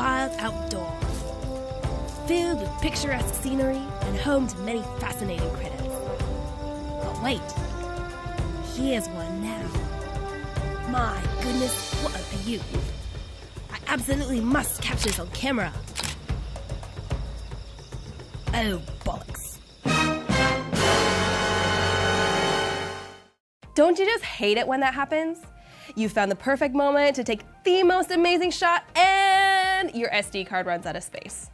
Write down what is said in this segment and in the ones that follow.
wild outdoors, filled with picturesque scenery and home to many fascinating critters. But wait, here's one now. My goodness, what a view. I absolutely must capture this on camera. Oh, bollocks. Don't you just hate it when that happens? You found the perfect moment to take the most amazing shot and your SD card runs out of space.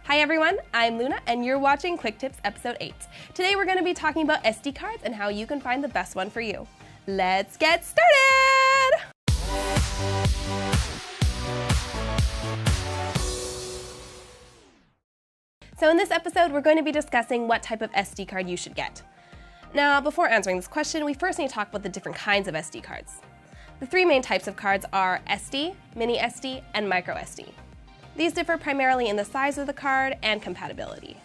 Hi everyone, I'm Luna and you're watching QuikTIPS episode 8. Today we're going to be talking about SD cards and how you can find the best one for you. Let's get started! So in this episode, we're going to be discussing what type of SD card you should get. Now, before answering this question, we first need to talk about the different kinds of SD cards. The three main types of cards are SD, mini SD, and micro SD. These differ primarily in the size of the card and compatibility.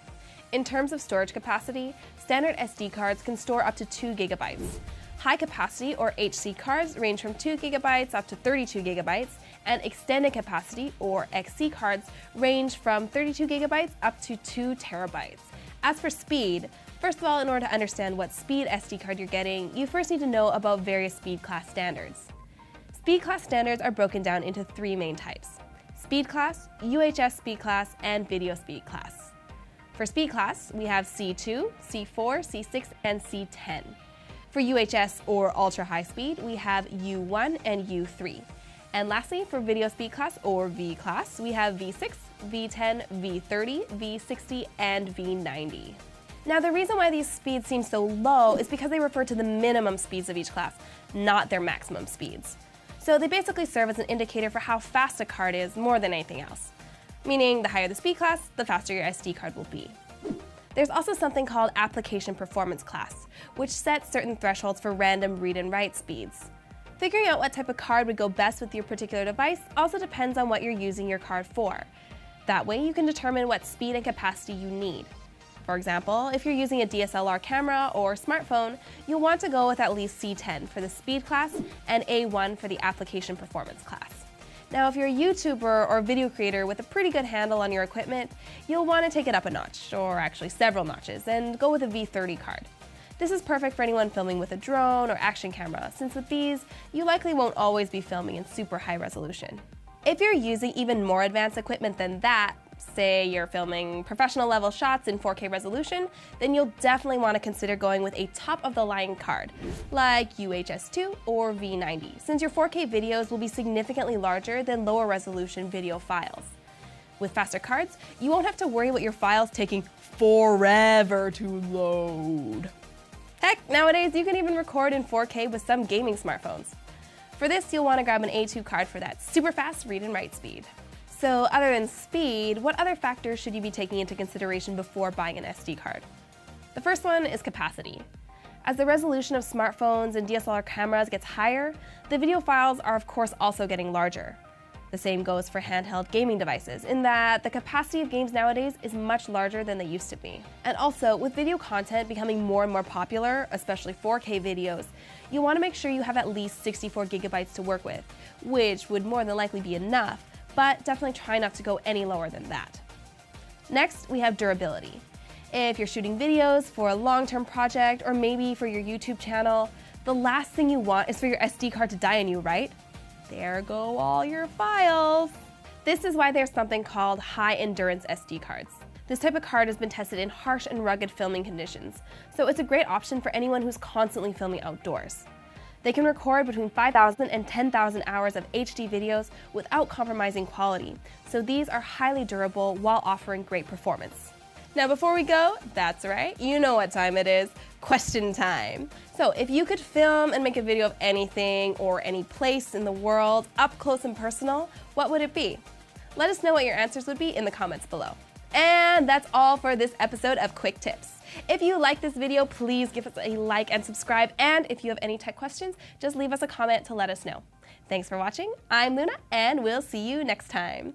In terms of storage capacity, standard SD cards can store up to 2 gigabytes. High capacity or HC cards range from 2 gigabytes up to 32 gigabytes, and extended capacity or XC cards range from 32 gigabytes up to 2 terabytes. As for speed, first of all, in order to understand what speed SD card you're getting, you first need to know about various speed class standards. Speed class standards are broken down into 3 main types: speed class, UHS speed class, and video speed class. For speed class, we have C2, C4, C6, and C10. For UHS or ultra high speed, we have U1 and U3. And lastly, for video speed class or V class, we have V6, V10, V30, V60, and V90. Now the reason why these speeds seem so low is because they refer to the minimum speeds of each class, not their maximum speeds. So they basically serve as an indicator for how fast a card is more than anything else. Meaning the higher the speed class, the faster your SD card will be. There's also something called application performance class, which sets certain thresholds for random read and write speeds. Figuring out what type of card would go best with your particular device also depends on what you're using your card for. That way you can determine what speed and capacity you need. For example, if you're using a DSLR camera or smartphone, you'll want to go with at least C10 for the speed class and A1 for the application performance class. Now, if you're a YouTuber or video creator with a pretty good handle on your equipment, you'll want to take it up a notch, or actually several notches, and go with a V30 card. This is perfect for anyone filming with a drone or action camera, since with these, you likely won't always be filming in super high resolution. If you're using even more advanced equipment than that, say you're filming professional level shots in 4K resolution, then you'll definitely want to consider going with a top-of-the-line card, like UHS-2 or V90, since your 4K videos will be significantly larger than lower resolution video files. With faster cards, you won't have to worry about your files taking forever to load. Heck, nowadays you can even record in 4K with some gaming smartphones. For this, you'll want to grab an A2 card for that super fast read and write speed. So other than speed, what other factors should you be taking into consideration before buying an SD card? The first one is capacity. As the resolution of smartphones and DSLR cameras gets higher, the video files are of course also getting larger. The same goes for handheld gaming devices, in that the capacity of games nowadays is much larger than they used to be. And also, with video content becoming more and more popular, especially 4K videos, you want to make sure you have at least 64 gigabytes to work with, which would more than likely be enough, but definitely try not to go any lower than that. Next, we have durability. If you're shooting videos for a long-term project or maybe for your YouTube channel, the last thing you want is for your SD card to die on you, right? There go all your files. This is why there's something called high endurance SD cards. This type of card has been tested in harsh and rugged filming conditions, so it's a great option for anyone who's constantly filming outdoors. They can record between 5,000 and 10,000 hours of HD videos without compromising quality, so these are highly durable while offering great performance. Now before we go, that's right, you know what time it is, question time. So if you could film and make a video of anything or any place in the world, up close and personal, what would it be? Let us know what your answers would be in the comments below. And that's all for this episode of QuikTIPS. If you like this video, please give us a like and subscribe, and if you have any tech questions, just leave us a comment to let us know. Thanks for watching, I'm Luna, and we'll see you next time.